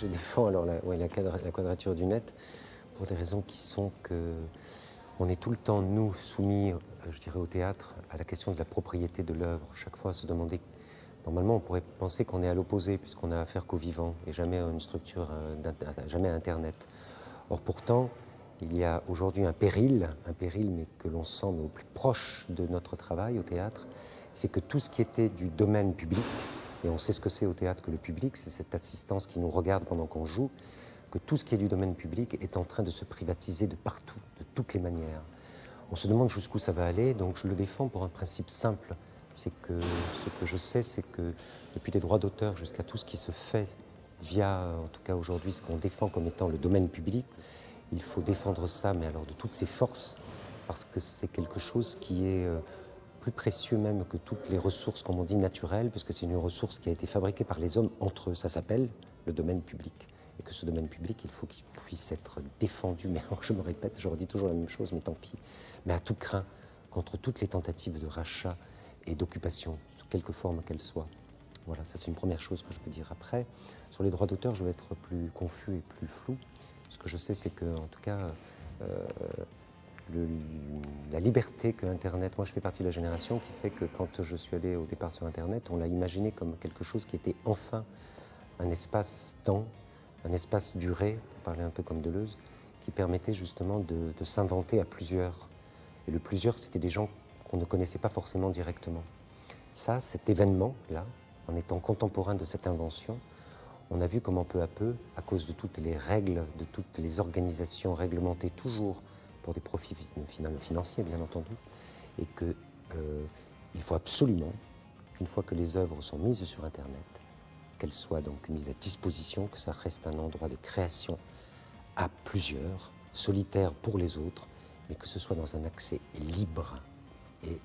je défends alors la quadrature du net pour des raisons qui sont que on est tout le temps, nous, soumis, je dirais, au théâtre, à la question de la propriété de l'œuvre. Chaque fois, à se demander... Normalement, on pourrait penser qu'on est à l'opposé, puisqu'on n'a affaire qu'au vivant, et jamais à une structure, jamais à Internet. Or, pourtant, il y a aujourd'hui un péril, mais que l'on sent au plus proche de notre travail au théâtre, c'est que tout ce qui était du domaine public, et on sait ce que c'est au théâtre que le public, c'est cette assistance qui nous regarde pendant qu'on joue, que tout ce qui est du domaine public est en train de se privatiser de partout, de toutes les manières. On se demande jusqu'où ça va aller, donc je le défends pour un principe simple. C'est que ce que je sais, c'est que depuis les droits d'auteur jusqu'à tout ce qui se fait via, en tout cas aujourd'hui, ce qu'on défend comme étant le domaine public, il faut défendre ça, mais alors de toutes ses forces, parce que c'est quelque chose qui est plus précieux même que toutes les ressources, comme on dit, naturelles, puisque c'est une ressource qui a été fabriquée par les hommes entre eux. Ça s'appelle le domaine public. Et que ce domaine public, il faut qu'il puisse être défendu, mais je me répète, je redis toujours la même chose, mais tant pis, mais à tout crin, contre toutes les tentatives de rachat et d'occupation, sous quelque forme qu'elles soient. Voilà, ça c'est une première chose que je peux dire. Après, sur les droits d'auteur, je vais être plus confus et plus flou. Ce que je sais, c'est que, en tout cas, la liberté que Internet, moi je fais partie de la génération qui fait que quand je suis allé au départ sur Internet, on l'a imaginé comme quelque chose qui était enfin un espace-temps, un espace duré, pour parler un peu comme Deleuze, qui permettait justement de s'inventer à plusieurs. Et le plusieurs, c'était des gens qu'on ne connaissait pas forcément directement. Ça, cet événement-là, en étant contemporain de cette invention, on a vu comment peu à peu, à cause de toutes les règles, de toutes les organisations réglementées toujours pour des profits financiers, bien entendu, et qu'il faut absolument qu'une fois que les œuvres sont mises sur Internet, qu'elles soient donc mises à disposition, que ça reste un endroit de création à plusieurs, solitaire pour les autres, mais que ce soit dans un accès libre et